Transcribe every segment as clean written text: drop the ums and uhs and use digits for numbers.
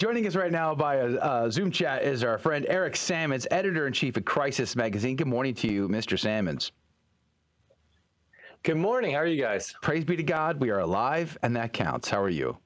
Joining us right now by a Zoom chat is our friend Eric Sammons, editor-in-chief of Crisis Magazine. Good morning to you, Mr. Sammons. Good morning. How are you guys? Praise be to God. We are alive, and that counts. How are you?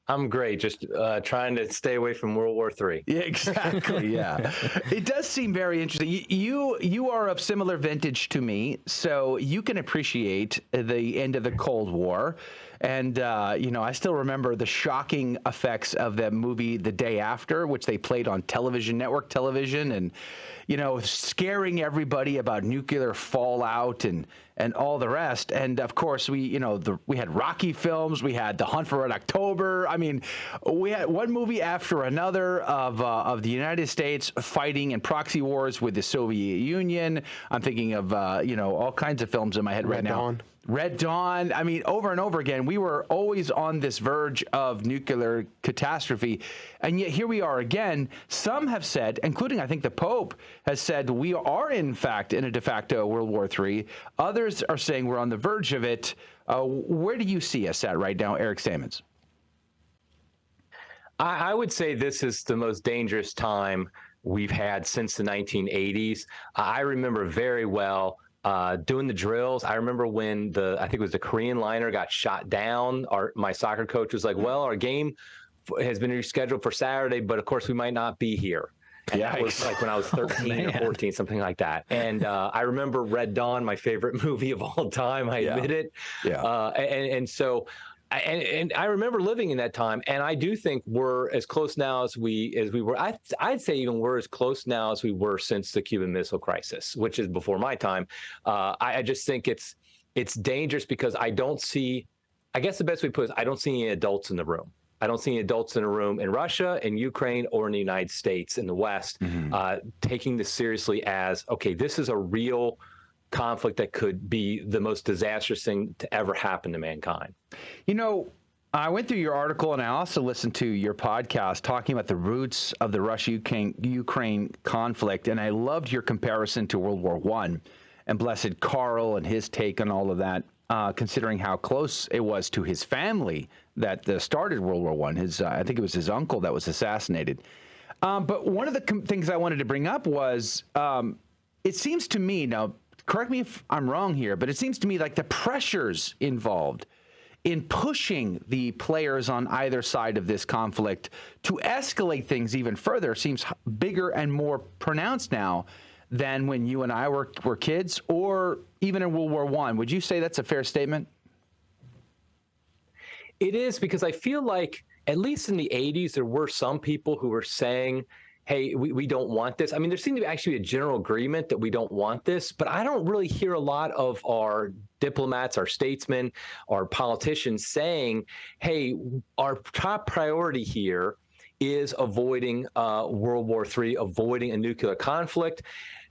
I'm great. Just trying to stay away from World War III. Yeah, exactly. Yeah, it does seem very interesting. You are of similar vintage to me, so you can appreciate the end of the Cold War. And, I still remember the shocking effects of that movie The Day After, which they played on television, network television, and, scaring everybody about nuclear fallout and all the rest. And, of course, we had Rocky films. We had The Hunt for Red October. I mean, we had one movie after another of the United States fighting in proxy wars with the Soviet Union. I'm thinking of, all kinds of films in my head right now. Red Dawn. I mean, over and over again, we were always on this verge of nuclear catastrophe. And yet here we are again. Some have said, including I think the Pope has said, we are in fact in a de facto World War III. Others are saying we're on the verge of it. Where do you see us at right now, Eric Sammons? I would say this is the most dangerous time we've had since the 1980s. I remember very well doing the drills. I remember when I think it was the Korean liner got shot down. My soccer coach was like, well, our game has been rescheduled for Saturday, but of course we might not be here. And that was like when I was 13 or 14, something like that. And I remember Red Dawn, my favorite movie of all time. I admit it. Yeah. And so I remember living in that time, and I do think we're as close now as we were. I'd say even we're as close now as we were since the Cuban Missile Crisis, which is before my time. I just think it's dangerous because I don't see. I guess the best way to put it is I don't see any adults in the room. I don't see any adults in a room in Russia, in Ukraine, or in the United States, in the West, taking this seriously as, okay, this is a real conflict that could be the most disastrous thing to ever happen to mankind. I went through your article and I also listened to your podcast talking about the roots of the Russia-Ukraine conflict, and I loved your comparison to World War I and Blessed Karl and his take on all of that, considering how close it was to his family that started World War I. I think it was his uncle that was assassinated. But one of the things I wanted to bring up was, it seems to me, now correct me if I'm wrong here, but it seems to me like the pressures involved in pushing the players on either side of this conflict to escalate things even further seems bigger and more pronounced now than when you and I were kids, or even in World War I. Would you say that's a fair statement? It is, because I feel like, at least in the 80s, there were some people who were saying, hey, we don't want this. I mean, there seemed to be actually a general agreement that we don't want this, but I don't really hear a lot of our diplomats, our statesmen, our politicians saying, hey, our top priority here is avoiding World War III, avoiding a nuclear conflict.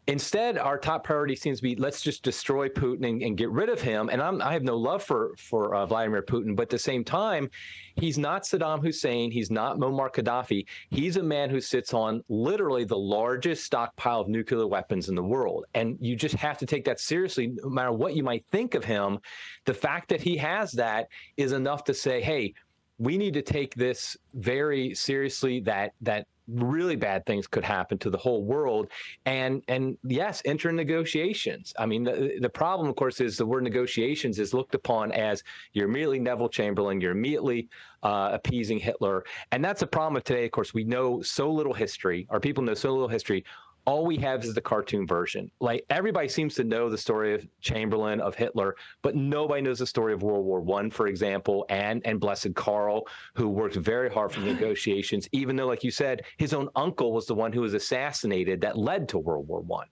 Instead, our top priority seems to be, let's just destroy Putin and get rid of him. And I have no love for Vladimir Putin, but at the same time, he's not Saddam Hussein. He's not Muammar Gaddafi. He's a man who sits on literally the largest stockpile of nuclear weapons in the world. And you just have to take that seriously, no matter what you might think of him. The fact that he has that is enough to say, hey, we need to take this very seriously, that really bad things could happen to the whole world, and yes, enter negotiations. I mean, the problem, of course, is the word negotiations is looked upon as you're immediately Neville Chamberlain, you're immediately appeasing Hitler, and that's a problem of today. Of course, we know so little history, or people know so little history. All we have is the cartoon version. Like, everybody seems to know the story of Chamberlain, of Hitler, but nobody knows the story of World War I, for example, and Blessed Karl, who worked very hard for negotiations, even though, like you said, his own uncle was the one who was assassinated that led to World War I.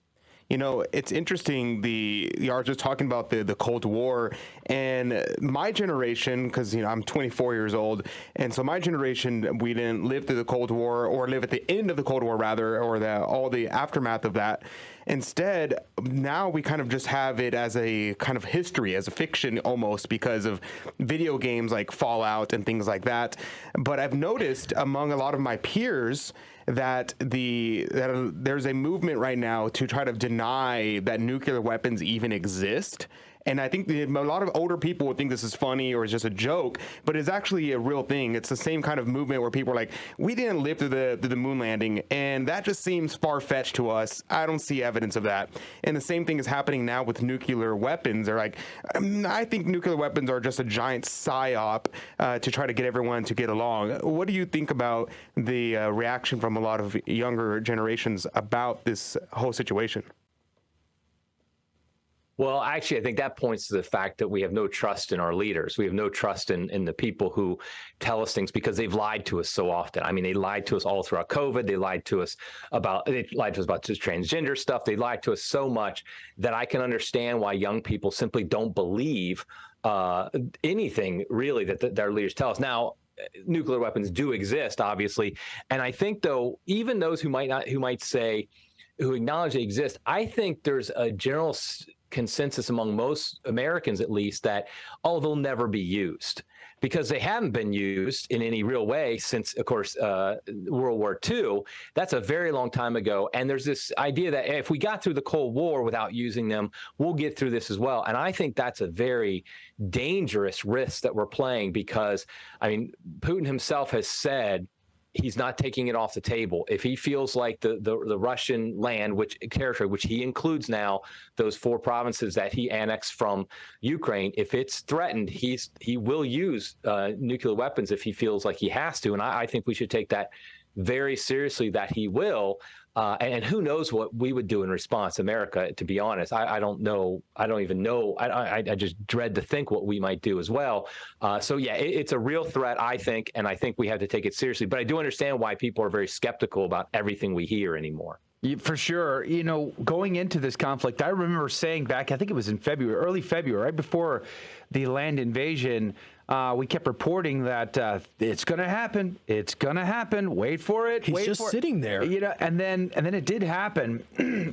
It's interesting. You are just talking about the Cold War, and my generation, because I'm 24 years old, and so my generation, we didn't live through the Cold War, or live at the end of the Cold War rather, or all the aftermath of that. Instead, now we kind of just have it as a kind of history, as a fiction almost, because of video games like Fallout and things like that. But I've noticed among a lot of my peers that there's a movement right now to try to deny that nuclear weapons even exist, And I think a lot of older people would think this is funny or it's just a joke, but it's actually a real thing. It's the same kind of movement where people are like, we didn't live through the moon landing, and that just seems far-fetched to us. I don't see evidence of that. And the same thing is happening now with nuclear weapons. They're like, I think nuclear weapons are just a giant psyop to try to get everyone to get along. What do you think about the reaction from a lot of younger generations about this whole situation? Well, actually, I think that points to the fact that we have no trust in our leaders. We have no trust in the people who tell us things because they've lied to us so often. I mean, they lied to us all throughout COVID. They lied to us about this transgender stuff. They lied to us so much that I can understand why young people simply don't believe anything really that their leaders tell us. Now, nuclear weapons do exist, obviously, and I think though, even those who acknowledge they exist, I think there's a general consensus among most Americans, at least, that, oh, they'll never be used because they haven't been used in any real way since, of course, World War II. That's a very long time ago. And there's this idea that if we got through the Cold War without using them, we'll get through this as well. And I think that's a very dangerous risk that we're playing because, I mean, Putin himself has said he's not taking it off the table. If he feels like the Russian land, territory, which he includes now, those 4 provinces that he annexed from Ukraine, if it's threatened, he will use nuclear weapons if he feels like he has to. And I think we should take that very seriously that he will. And who knows what we would do in response, America, to be honest. I don't know. I don't even know. I just dread to think what we might do as well. So, yeah, it's a real threat, I think, and I think we have to take it seriously. But I do understand why people are very skeptical about everything we hear anymore. For sure. You know, going into this conflict, I remember saying back, I think it was in February, early February, right before the land invasion, we kept reporting that it's going to happen. It's going to happen. Wait for it. He's just sitting there. You know, and then it did happen.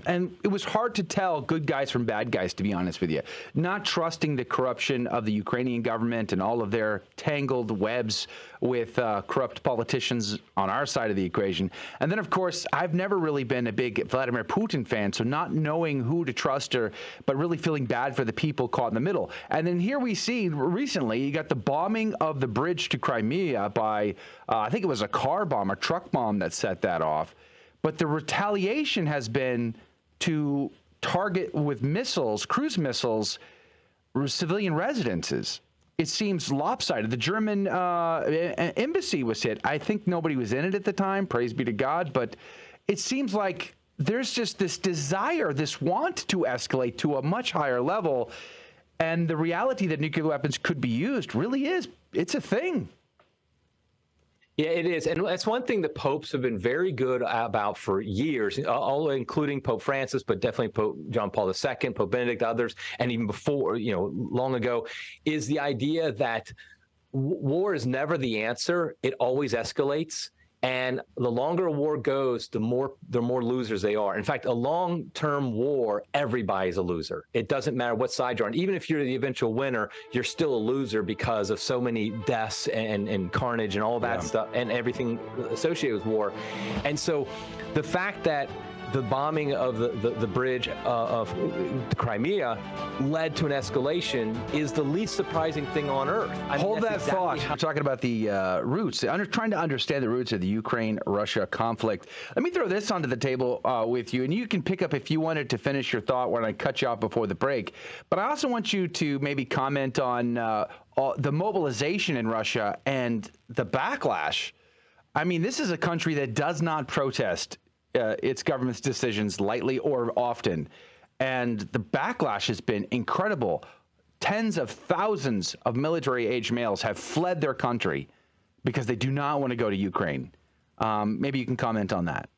And it was hard to tell good guys from bad guys, to be honest with you. Not trusting the corruption of the Ukrainian government and all of their tangled webs with corrupt politicians on our side of the equation. And then, of course, I've never really been a big Vladimir Putin fan, so not knowing who to trust but really feeling bad for the people caught in the middle. And then here we see recently you got the bombing of the bridge to Crimea by, I think it was a car bomb or truck bomb that set that off. But the retaliation has been to target with missiles, cruise missiles, civilian residences. It seems lopsided. The German embassy was hit. I think nobody was in it at the time, praise be to God, but it seems like there's just this desire, this want to escalate to a much higher level. And the reality that nuclear weapons could be used really it's a thing. Yeah, it is. And that's one thing the popes have been very good about for years, all including Pope Francis, but definitely Pope John Paul II, Pope Benedict, others, and even before, long ago, is the idea that war is never the answer. It always escalates. And the longer a war goes, the more losers they are. In fact, a long-term war, everybody's a loser. It doesn't matter what side you're on. Even if you're the eventual winner, you're still a loser because of so many deaths and carnage and all that stuff and everything associated with war. And so the fact that the bombing of the bridge of Crimea led to an escalation is the least surprising thing on earth. Hold that thought. We're talking about the roots, trying to understand the roots of the Ukraine-Russia conflict. Let me throw this onto the table with you, and you can pick up if you wanted to finish your thought when I cut you off before the break. But I also want you to maybe comment on the mobilization in Russia and the backlash. I mean, this is a country that does not protest its government's decisions lightly or often. And the backlash has been incredible. Tens of thousands of military-age males have fled their country because they do not want to go to Ukraine. Maybe you can comment on that.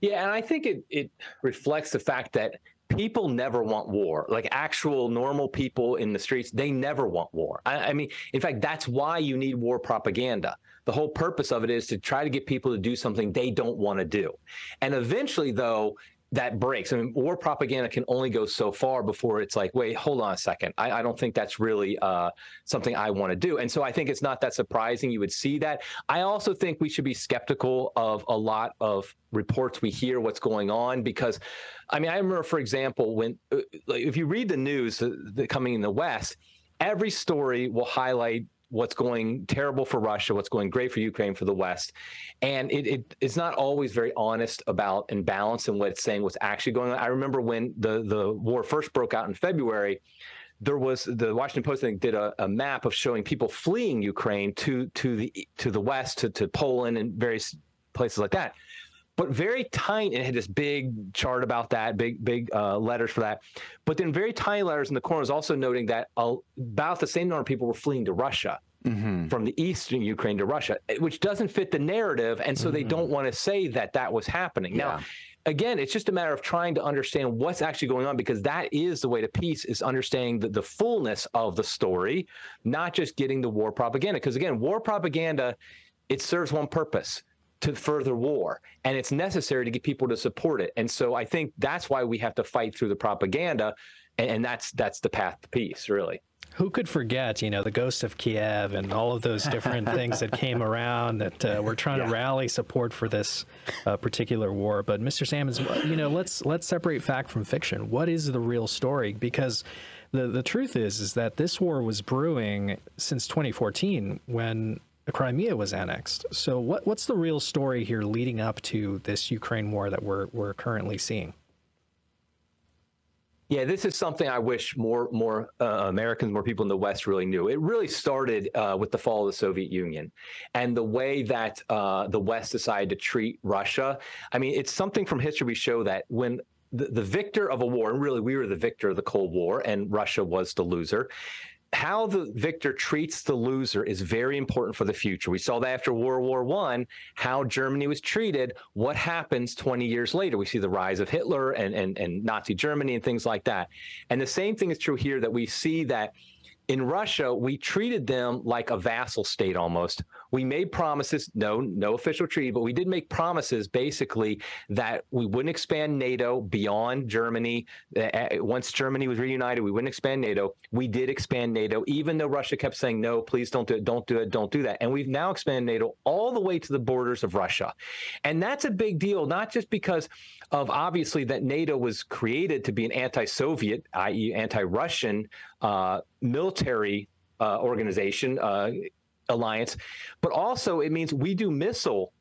Yeah, and I think it reflects the fact that people never want war. Like actual normal people in the streets, they never want war. I mean, in fact, that's why you need war propaganda. The whole purpose of it is to try to get people to do something they don't want to do. And eventually, though, that breaks. I mean, war propaganda can only go so far before it's like, wait, hold on a second. I don't think that's really something I want to do. And so I think it's not that surprising you would see that. I also think we should be skeptical of a lot of reports we hear what's going on, because, I mean, I remember, for example, when if you read the news coming in the West, every story will highlight what's going terrible for Russia, what's going great for Ukraine, for the West. And it's not always very honest about and balanced in what it's saying, what's actually going on. I remember when the war first broke out in February, there was the Washington Post, I think, did a map of showing people fleeing Ukraine to the West, to Poland and various places like that. But very tiny, it had this big chart about that, big letters for that. But then very tiny letters in the corners also noting that about the same number of people were fleeing to Russia, from the eastern Ukraine to Russia, which doesn't fit the narrative. And so they don't want to say that that was happening. Now, again, it's just a matter of trying to understand what's actually going on, because that is the way to peace, is understanding the fullness of the story, not just getting the war propaganda. Because again, war propaganda, it serves one purpose: to further war, and it's necessary to get people to support it. And so I think that's why we have to fight through the propaganda, and that's the path to peace, really. Who could forget, you know, the ghost of Kiev and all of those different things that came around that we're trying to rally support for this particular war. But Mr. Sammons, you know, let's separate fact from fiction. What is the real story? Because the truth is that this war was brewing since 2014 when Crimea was annexed. So what's the real story here leading up to this Ukraine war that we're currently seeing? Yeah, this is something I wish more Americans, more people in the West really knew. It really started with the fall of the Soviet Union and the way that the West decided to treat Russia. I mean, it's something from history we show that when the victor of a war, and really we were the victor of the Cold War and Russia was the loser, how the victor treats the loser is very important for the future. We saw that after World War I, how Germany was treated. What happens 20 years later? We see the rise of Hitler and Nazi Germany and things like that. And the same thing is true here, that we see that in Russia, we treated them like a vassal state almost. We made promises, no official treaty, but we did make promises basically that we wouldn't expand NATO beyond Germany. Once Germany was reunited, we wouldn't expand NATO. We did expand NATO, even though Russia kept saying, no, please don't do it, don't do it, don't do that. And we've now expanded NATO all the way to the borders of Russia. And that's a big deal, not just because of obviously that NATO was created to be an anti-Soviet, i.e. anti-Russian military organization, alliance, but also it means we do missile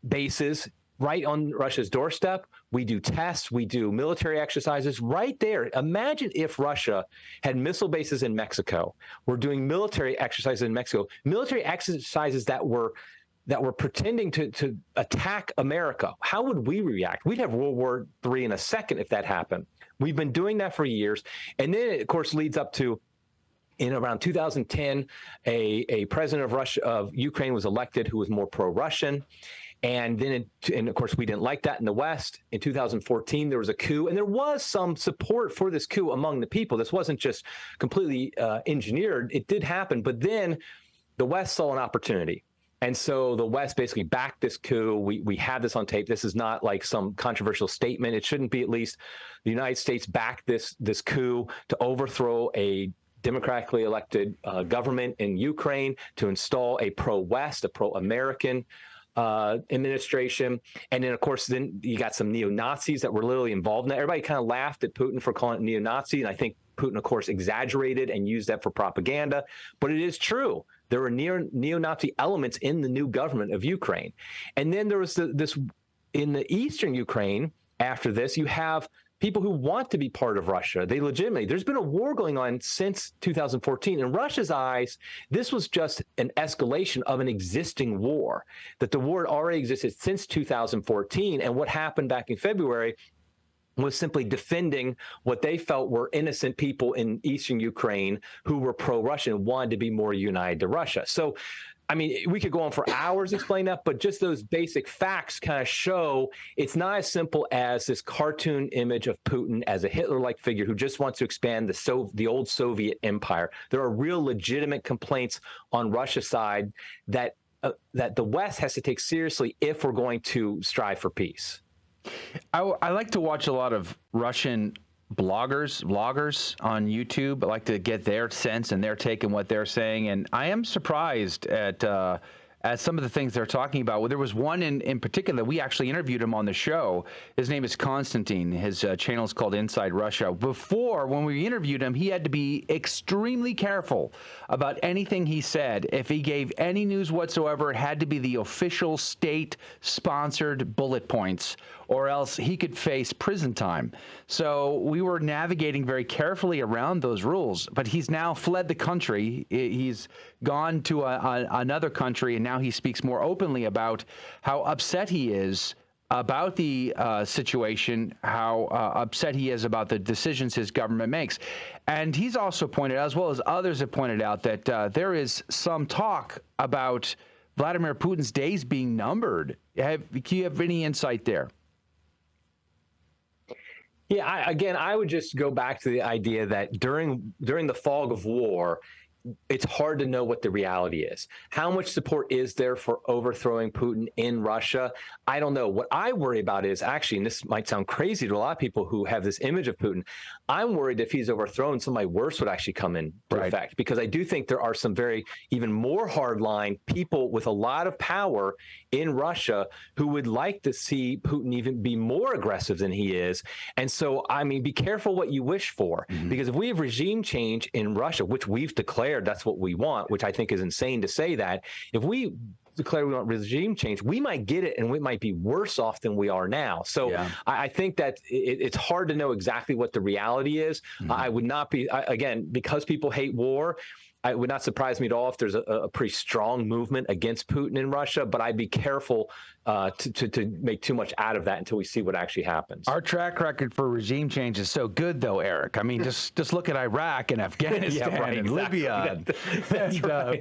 bases right on Russia's doorstep. We do tests, we do military exercises right there. Imagine if Russia had missile bases in Mexico. We're doing military exercises in Mexico, military exercises that were pretending to attack America. How would we react? We'd have World War III in a second if that happened. We've been doing that for years. And then it, of course, leads up to, in around 2010, a president of Ukraine was elected who was more pro-Russian. And then, and of course, we didn't like that in the West. In 2014, there was a coup, and there was some support for this coup among the people. This wasn't just completely engineered. It did happen. But then the West saw an opportunity. And so the West basically backed this coup. We have this on tape. This is not like some controversial statement. It shouldn't be. At least the United States backed this coup to overthrow a democratically elected government in Ukraine, to install a pro-West, a pro-American administration. And then, of course, then you got some neo-Nazis that were literally involved in that. Everybody kind of laughed at Putin for calling it neo-Nazi. And I think Putin, of course, exaggerated and used that for propaganda. But it is true. There were neo-Nazi elements in the new government of Ukraine. And then there was this in the eastern Ukraine. After this, you have people who want to be part of Russia. They legitimately, there's been a war going on since 2014. In Russia's eyes, this was just an escalation of an existing war, that the war already existed since 2014. And what happened back in February was simply defending what they felt were innocent people in eastern Ukraine who were pro-Russian, wanted to be more united to Russia. So, I mean, we could go on for hours explaining that, but just those basic facts kind of show it's not as simple as this cartoon image of Putin as a Hitler-like figure who just wants to expand the old Soviet empire. There are real legitimate complaints on Russia's side that the West has to take seriously if we're going to strive for peace. I like to watch a lot of Russian vloggers on YouTube. I like to get their sense and their take on what they're saying, and I am surprised at some of the things they're talking about. Well, there was one in particular, we actually interviewed him on the show. His name is Konstantin. His channel is called Inside Russia. Before, when we interviewed him, he had to be extremely careful about anything he said. If he gave any news whatsoever, it had to be the official state-sponsored bullet points, or else he could face prison time. So we were navigating very carefully around those rules, but he's now fled the country. He's gone to another country, and now he speaks more openly about how upset he is about the situation, how upset he is about the decisions his government makes. And he's also pointed out, as well as others have pointed out, that there is some talk about Vladimir Putin's days being numbered. Do you have any insight there? Yeah, I would just go back to the idea that during the fog of war, it's hard to know what the reality is. How much support is there for overthrowing Putin in Russia? I don't know. What I worry about is actually, and this might sound crazy to a lot of people who have this image of Putin, I'm worried if he's overthrown, somebody worse would actually come into effect, because I do think there are some even more hardline people with a lot of power in Russia who would like to see Putin even be more aggressive than he is. And so, I mean, be careful what you wish for, because if we have regime change in Russia, which we've declared that's what we want, which I think is insane to say that, if we declare we want regime change, we might get it, and we might be worse off than we are now. So I think that it's hard to know exactly what the reality is. I would not be, again, because people hate war, it would not surprise me at all if there's a pretty strong movement against Putin in Russia, but I'd be careful to make too much out of that until we see what actually happens. Our track record for regime change is so good, though, Eric. I mean, just look at Iraq and Afghanistan and Libya and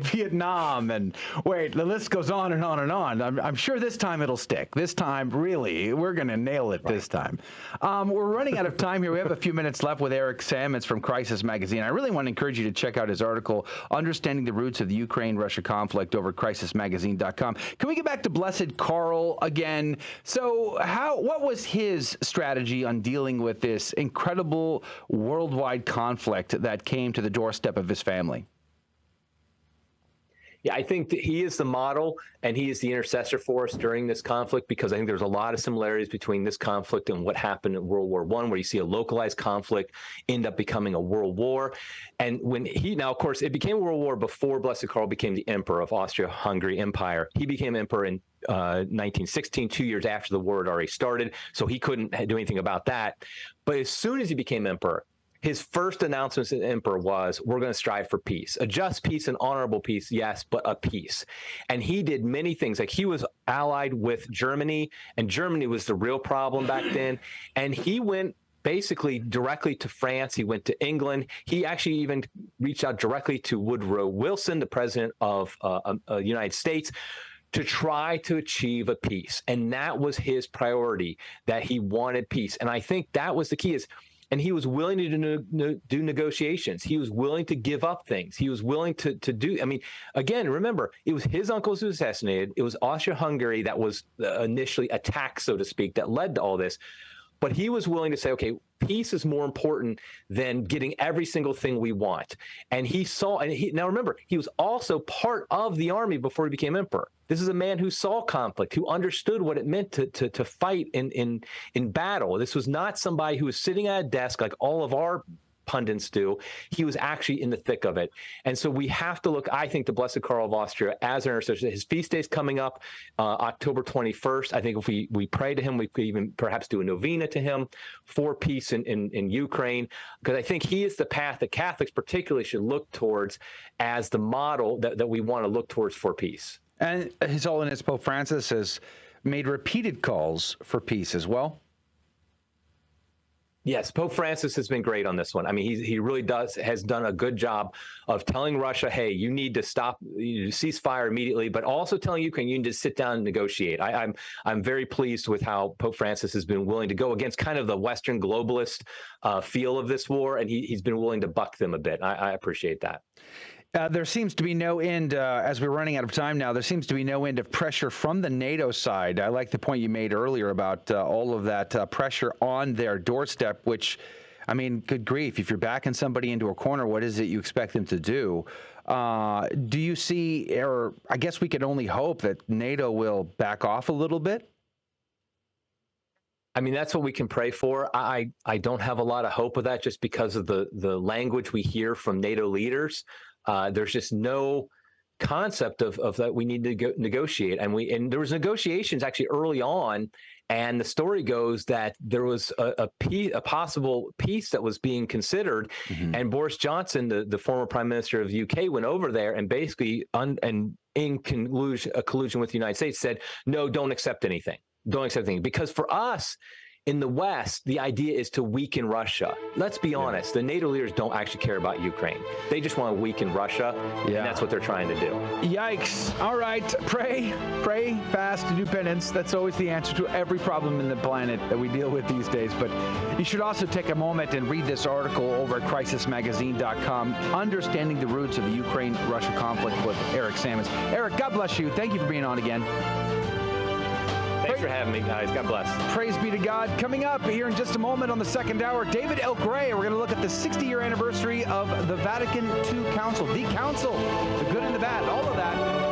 Vietnam, and wait, the list goes on and on and on. I'm sure this time it'll stick. This time, really, we're going to nail it this time. We're running out of time here. We have a few minutes left with Eric Sammons from Crisis Magazine. I really want to encourage you to check out his article, Understanding the Roots of the Ukraine-Russia Conflict, over at crisismagazine.com. Can we get back to Blessed Karl again? So what was his strategy on dealing with this incredible worldwide conflict that came to the doorstep of his family? Yeah, I think that he is the model, and he is the intercessor for us during this conflict, because I think there's a lot of similarities between this conflict and what happened in World War I, where you see a localized conflict end up becoming a world war. And now, of course, it became a world war before Blessed Karl became the emperor of Austria-Hungary Empire. He became emperor in 1916, 2 years after the war had already started, so he couldn't do anything about that. But as soon as he became emperor, his first announcement as emperor was, we're going to strive for peace, a just peace, an honorable peace, yes, but a peace. And he did many things. Like, he was allied with Germany, and Germany was the real problem back then. And he went basically directly to France. He went to England. He actually even reached out directly to Woodrow Wilson, the president of the United States, to try to achieve a peace. And that was his priority, that he wanted peace. And I think that was the key, and he was willing to do negotiations. He was willing to give up things. He was willing to do, I mean, again, remember, it was his uncles who was assassinated. It was Austria-Hungary that was initially attacked, so to speak, that led to all this. But he was willing to say, okay, peace is more important than getting every single thing we want. And he saw, now remember, he was also part of the army before he became emperor. This is a man who saw conflict, who understood what it meant to fight in battle. This was not somebody who was sitting at a desk like all of our pundits do. He was actually in the thick of it. And so we have to look, I think, to Blessed Karl of Austria as an intercessor. His feast day is coming up October 21st. I think if we pray to him, we could even perhaps do a novena to him for peace in Ukraine, because I think he is the path that Catholics particularly should look towards as the model that we want to look towards for peace. And His Holiness Pope Francis has made repeated calls for peace as well. Yes, Pope Francis has been great on this one. I mean, he really has done a good job of telling Russia, hey, you need to stop, ceasefire immediately, but also telling Ukraine you need to sit down and negotiate. I'm very pleased with how Pope Francis has been willing to go against kind of the Western globalist feel of this war, and he's been willing to buck them a bit. I appreciate that. There seems to be no end, as we're running out of time now, there seems to be no end of pressure from the NATO side. I like the point you made earlier about all of that pressure on their doorstep, which, I mean, good grief, if you're backing somebody into a corner, what is it you expect them to do? Do you see, or I guess we can only hope that NATO will back off a little bit? I mean, that's what we can pray for. I don't have a lot of hope of that just because of the language we hear from NATO leaders. There's just no concept of that we need to negotiate. And there was negotiations actually early on, and the story goes that there was a possible peace that was being considered, and Boris Johnson, the former Prime Minister of the UK, went over there and basically in collusion with the United States said, no, don't accept anything. Don't accept anything. Because for us in the West, the idea is to weaken Russia. Let's be honest. The NATO leaders don't actually care about Ukraine. They just want to weaken Russia, and that's what they're trying to do. Yikes. All right. Pray, fast, and do penance. That's always the answer to every problem in the planet that we deal with these days. But you should also take a moment and read this article over at crisismagazine.com, Understanding the Roots of the Ukraine-Russia Conflict with Eric Sammons. Eric, God bless you. Thank you for being on again. Thanks for having me, guys. God bless. Praise be to God. Coming up here in just a moment on the second hour, David L. Gray. We're going to look at the 60-year anniversary of the Vatican II Council, the Council, the good and the bad, all of that.